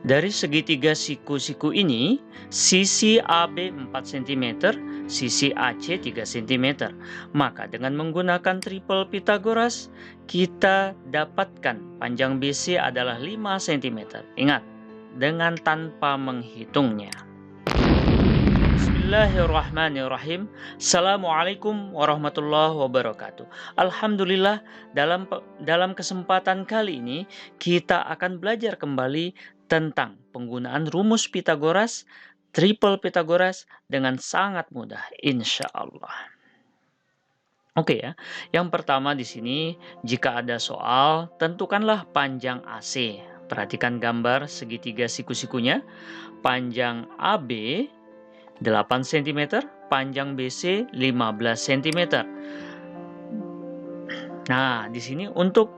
Dari segitiga siku-siku ini, sisi AB 4 cm, sisi AC 3 cm. Maka dengan menggunakan triple Pythagoras, kita dapatkan panjang BC adalah 5 cm. Ingat, dengan tanpa menghitungnya. Bismillahirrahmanirrahim. Assalamualaikum warahmatullahi wabarakatuh. Alhamdulillah, dalam kesempatan kali ini kita akan belajar kembali tentang penggunaan rumus Pythagoras, triple Pythagoras dengan sangat mudah, insya Allah. Oke ya, yang pertama di sini jika ada soal, tentukanlah panjang AC. Perhatikan gambar segitiga siku-sikunya. Panjang AB 8 cm, panjang BC 15 cm. Nah, di sini untuk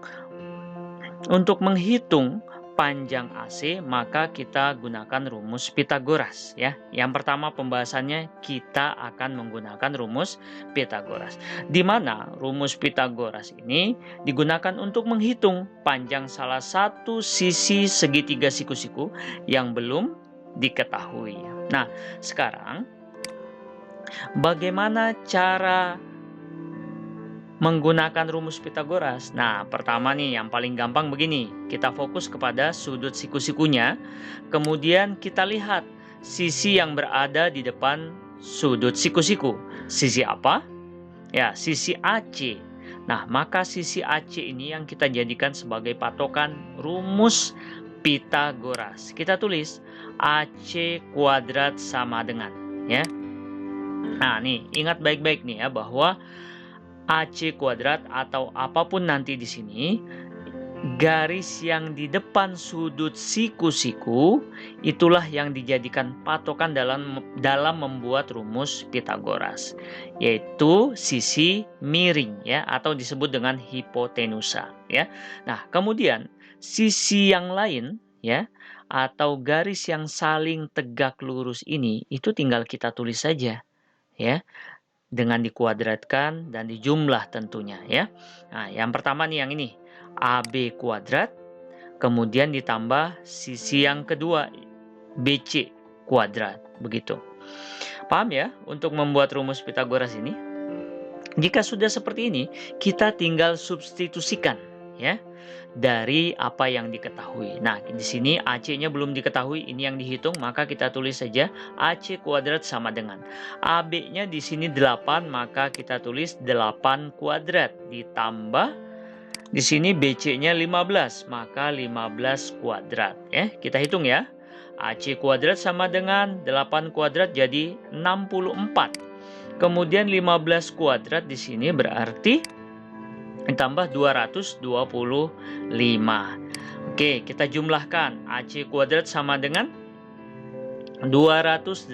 menghitung panjang AC, maka kita gunakan rumus Pythagoras ya. Yang pertama pembahasannya kita akan menggunakan rumus Pythagoras. Di mana rumus Pythagoras ini digunakan untuk menghitung panjang salah satu sisi segitiga siku-siku yang belum diketahui. Nah, sekarang bagaimana cara menggunakan rumus Pythagoras? Nah, pertama nih yang paling gampang begini. Kita fokus kepada sudut siku-sikunya. Kemudian kita lihat sisi yang berada di depan sudut siku-siku. Sisi apa? Ya, sisi AC. Nah, maka sisi AC ini yang kita jadikan sebagai patokan rumus Pythagoras. Kita tulis AC kuadrat sama dengan ya. Nah, nih ingat baik-baik nih ya bahwa AC kuadrat atau apapun nanti di sini, garis yang di depan sudut siku-siku itulah yang dijadikan patokan dalam membuat rumus Pythagoras, yaitu sisi miring ya atau disebut dengan hipotenusa ya. Nah, kemudian sisi yang lain ya atau garis yang saling tegak lurus ini itu tinggal kita tulis saja ya, dengan dikuadratkan dan dijumlah tentunya ya. Nah, yang pertama nih yang ini AB kuadrat, kemudian ditambah sisi yang kedua BC kuadrat, begitu. Paham ya untuk membuat rumus Pythagoras ini? Jika sudah seperti ini, kita tinggal substitusikan ya dari apa yang diketahui. Nah, di sini AC-nya belum diketahui, ini yang dihitung, maka kita tulis saja AC kuadrat sama dengan AB-nya di sini 8, maka kita tulis 8 kuadrat ditambah di sini BC-nya 15, maka 15 kuadrat ya. Kita hitung ya. AC kuadrat sama dengan 8 kuadrat jadi 64. Kemudian 15 kuadrat di sini berarti ditambah 225. Oke, kita jumlahkan. AC kuadrat sama dengan 289.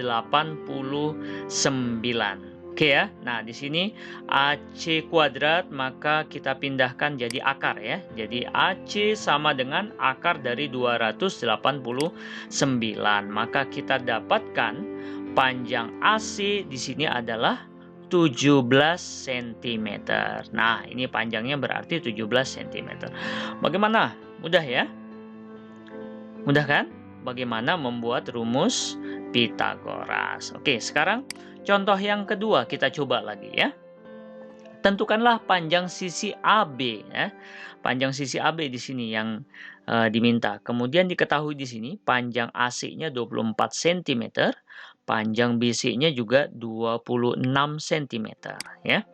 Oke ya. Nah, di sini AC kuadrat maka kita pindahkan jadi akar ya. Jadi AC sama dengan akar dari 289. Maka kita dapatkan panjang AC di sini adalah 17 cm. Nah, ini panjangnya berarti 17 cm. Bagaimana? Mudah ya? Mudah kan? Bagaimana membuat rumus Pythagoras? Oke, sekarang contoh yang kedua kita coba lagi ya. Tentukanlah panjang sisi AB ya. Panjang sisi AB di sini yang diminta. Kemudian diketahui di sini panjang AC-nya 24 cm, panjang BC-nya juga 26 cm ya.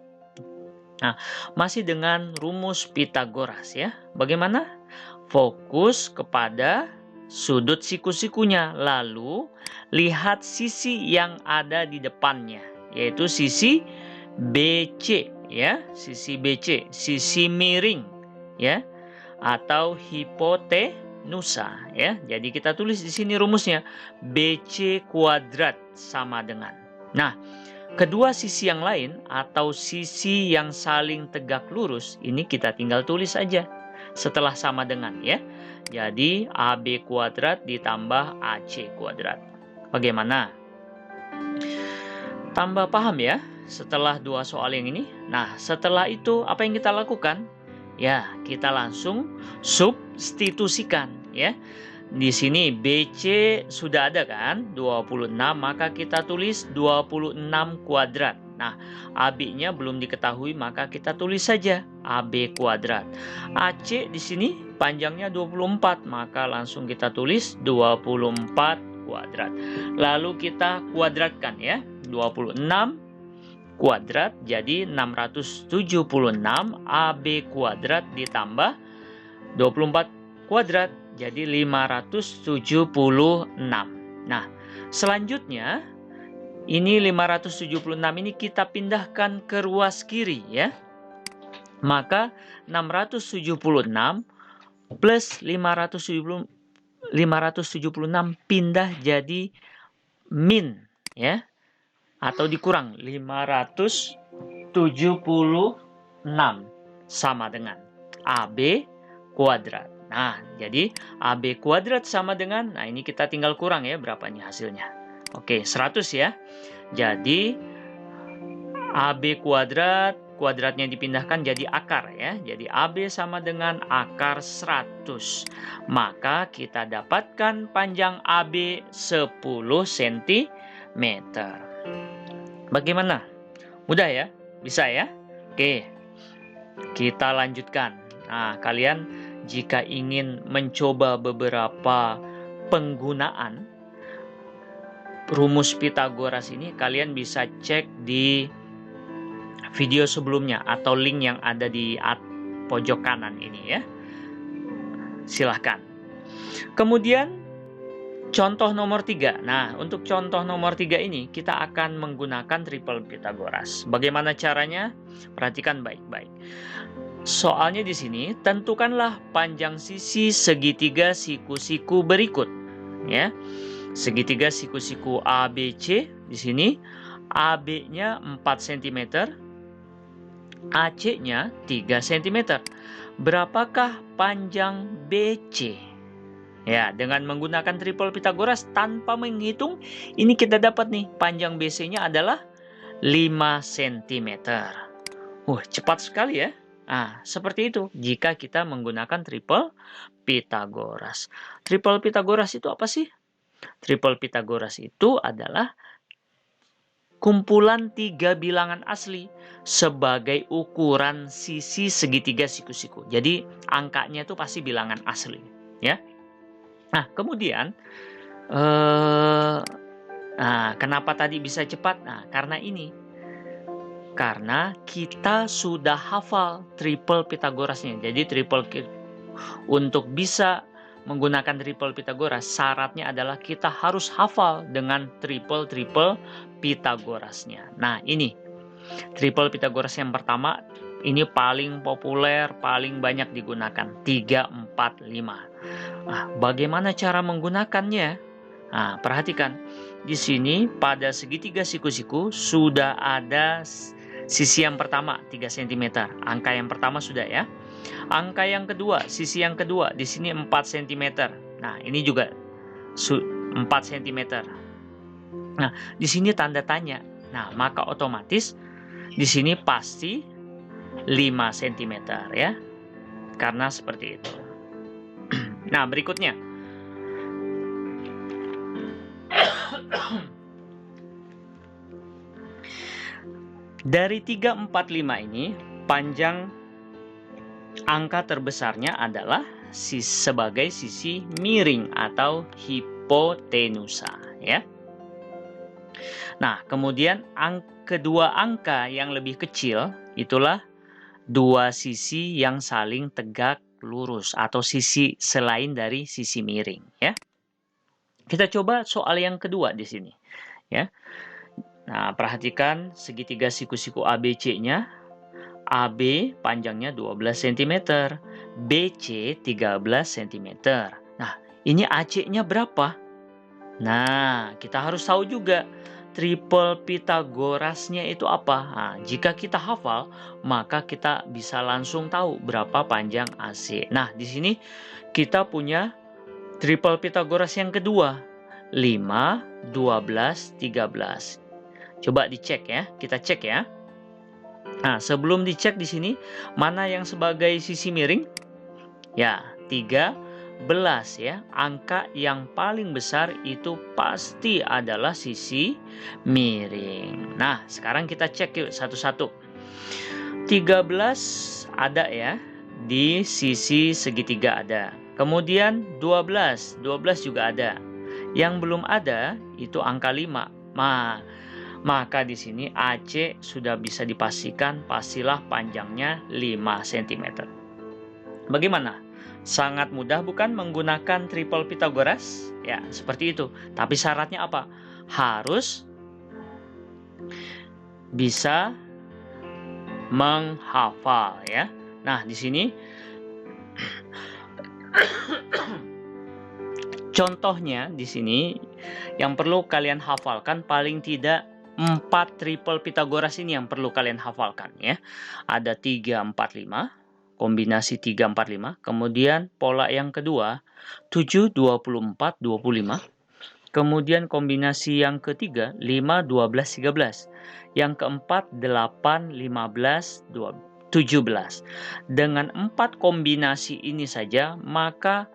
Nah, masih dengan rumus Pythagoras ya. Bagaimana? Fokus kepada sudut siku-sikunya, lalu lihat sisi yang ada di depannya, yaitu sisi BC ya, sisi BC, sisi miring ya atau hipotenusa ya. Jadi kita tulis di sini rumusnya BC kuadrat sama dengan. Nah, kedua sisi yang lain atau sisi yang saling tegak lurus ini kita tinggal tulis saja setelah sama dengan ya. Jadi AB kuadrat ditambah AC kuadrat. Bagaimana? Tambah paham ya setelah dua soal yang ini. Nah, setelah itu apa yang kita lakukan? Ya, kita langsung substitusikan ya. Di sini BC sudah ada kan, 26, maka kita tulis 26 kuadrat. Nah, AB-nya belum diketahui, maka kita tulis saja AB kuadrat. AC di sini panjangnya 24, maka langsung kita tulis 24 kuadrat. Lalu kita kuadratkan ya, 26 kuadrat jadi 676, AB kuadrat ditambah 24 kuadrat jadi 576. Nah, selanjutnya ini 576 ini kita pindahkan ke ruas kiri ya. Maka 676 plus 576 pindah jadi min ya. Atau dikurang 576 sama dengan AB kuadrat. Nah, jadi AB kuadrat sama dengan, nah ini kita tinggal kurang ya, berapa nih hasilnya. Oke, 100 ya. Jadi, AB kuadrat, kuadratnya dipindahkan jadi akar ya. Jadi, AB sama dengan akar 100. Maka kita dapatkan panjang AB 10 cm. Bagaimana? Mudah ya? Bisa ya? Oke, kita lanjutkan. Nah, kalian jika ingin mencoba beberapa penggunaan rumus Pitagoras ini, kalian bisa cek di video sebelumnya atau link yang ada di pojok kanan ini ya. Silahkan. Kemudian contoh nomor 3. Nah, untuk contoh nomor 3 ini kita akan menggunakan triple Pitagoras. Bagaimana caranya? Perhatikan baik-baik. Soalnya di sini tentukanlah panjang sisi segitiga siku-siku berikut ya. Segitiga siku-siku ABC di sini AB-nya 4 cm, AC-nya 3 cm. Berapakah panjang BC? Ya, dengan menggunakan triple Pitagoras tanpa menghitung, ini kita dapat nih panjang BC-nya adalah 5 cm. Cepat sekali ya. Nah, seperti itu jika kita menggunakan triple Pitagoras. Triple Pitagoras itu apa sih? Triple Pitagoras itu adalah kumpulan 3 bilangan asli sebagai ukuran sisi segitiga siku-siku. Jadi, angkanya itu pasti bilangan asli. Ya. Nah, kemudian, kenapa tadi bisa cepat? Nah, karena ini. Karena kita sudah hafal triple Pitagorasnya. Jadi untuk bisa menggunakan triple Pitagoras, syaratnya adalah kita harus hafal dengan triple Pitagorasnya. Nah, ini triple Pitagoras yang pertama, ini paling populer, paling banyak digunakan, 3, 4, 5. Nah, bagaimana cara menggunakannya? Nah, perhatikan. Di sini pada segitiga siku-siku sudah ada sisi yang pertama 3 cm. Angka yang pertama sudah ya. Angka yang kedua, sisi yang kedua di sini 4 cm. Nah, ini juga 4 cm. Nah, di sini tanda tanya. Nah, maka otomatis di sini pasti 5 cm ya. Karena seperti itu. Nah, berikutnya. Dari 3, 4, 5 ini, panjang angka terbesarnya adalah sebagai sisi miring atau hipotenusa ya. Nah, kemudian kedua angka yang lebih kecil itulah dua sisi yang saling tegak lurus atau sisi selain dari sisi miring ya. Kita coba soal yang kedua di sini ya. Nah, perhatikan segitiga siku-siku ABC-nya. AB panjangnya 12 cm, BC 13 cm. Nah, ini AC-nya berapa? Nah, kita harus tahu juga triple Pitagorasnya itu apa. Nah, jika kita hafal, maka kita bisa langsung tahu berapa panjang AC. Nah, di sini kita punya triple Pitagoras yang kedua, 5, 12, 13. Coba dicek ya, kita cek ya. Nah, sebelum dicek di sini, mana yang sebagai sisi miring? Ya, 3 ya. Angka yang paling besar itu pasti adalah sisi miring. Nah, sekarang kita cek yuk satu-satu. 13 ada ya, di sisi segitiga ada. Kemudian 12 juga ada. Yang belum ada itu angka 5. Maka di sini AC sudah bisa dipastikan pastilah panjangnya 5 cm. Bagaimana? Sangat mudah bukan menggunakan triple Pythagoras? Ya, seperti itu. Tapi syaratnya apa? Harus bisa menghafal ya. Nah, di sini contohnya di sini yang perlu kalian hafalkan paling tidak 4 triple Pythagoras ini yang perlu kalian hafalkan ya. Ada 3, 4, 5, kombinasi 3, 4, 5. Kemudian pola yang kedua 7, 24, 25. Kemudian kombinasi yang ketiga 5, 12, 13. Yang keempat 8, 15, 17. Dengan 4 kombinasi ini saja maka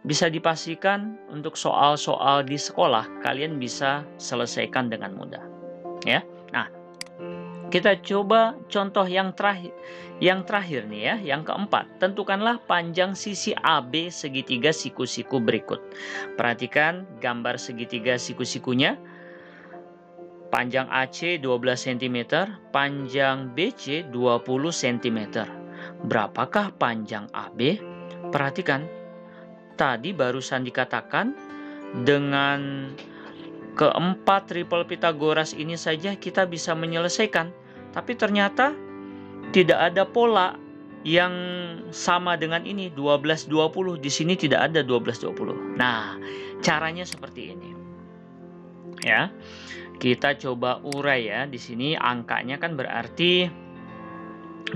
bisa dipastikan untuk soal-soal di sekolah kalian bisa selesaikan dengan mudah. Ya. Nah, kita coba contoh yang terakhir nih ya, yang keempat. Tentukanlah panjang sisi AB segitiga siku-siku berikut. Perhatikan gambar segitiga siku-sikunya. Panjang AC 12 cm, panjang BC 20 cm. Berapakah panjang AB? Perhatikan, tadi barusan dikatakan dengan keempat triple Pythagoras ini saja kita bisa menyelesaikan. Tapi ternyata tidak ada pola yang sama dengan ini 12-20. Di sini tidak ada 12-20. Nah, caranya seperti ini. Ya. Kita coba urai ya. Di sini angkanya kan berarti 12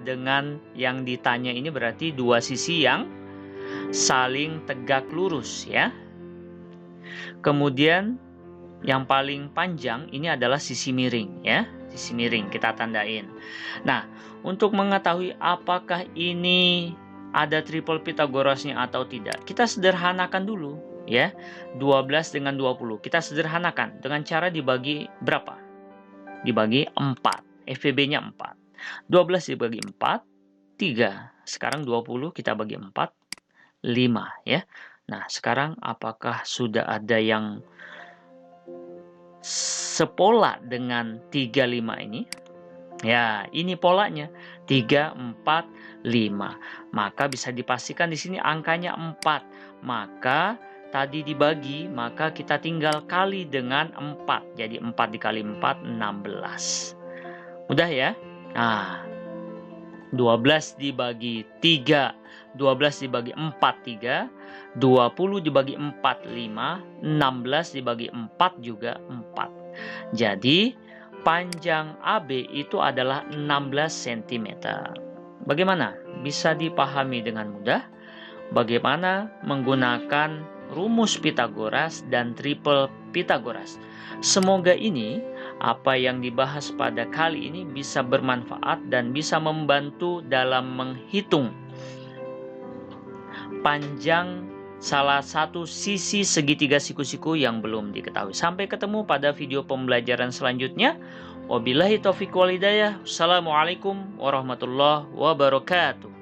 dengan yang ditanya ini berarti dua sisi yang saling tegak lurus ya. Kemudian yang paling panjang ini adalah sisi miring ya. Sisi miring kita tandain. Nah, untuk mengetahui apakah ini ada triple Pythagorasnya atau tidak, kita sederhanakan dulu ya. 12 dengan 20 kita sederhanakan dengan cara dibagi berapa? Dibagi 4. FVB-nya 4. 12 dibagi 4 3. Sekarang 20 kita bagi 4 5 ya. Nah, sekarang apakah sudah ada yang sepola dengan 35 ini? Ya, ini polanya 3, 4, 5. Maka bisa dipastikan di sini angkanya 4. Maka tadi dibagi, maka kita tinggal kali dengan 4. Jadi 4 dikali 4, 16. Mudah ya? Nah, 12 dibagi 3, 12 dibagi 4, 3. 20 dibagi 4, 5. 16 dibagi 4 juga 4. Jadi, panjang AB itu adalah 16 cm. Bagaimana? Bisa dipahami dengan mudah? Bagaimana menggunakan rumus Pythagoras dan triple Pythagoras? Semoga ini apa yang dibahas pada kali ini bisa bermanfaat dan bisa membantu dalam menghitung panjang salah satu sisi segitiga siku-siku yang belum diketahui. Sampai ketemu pada video pembelajaran selanjutnya. Wabillahi taufiq wal hidayah. Assalamualaikum warahmatullahi wabarakatuh.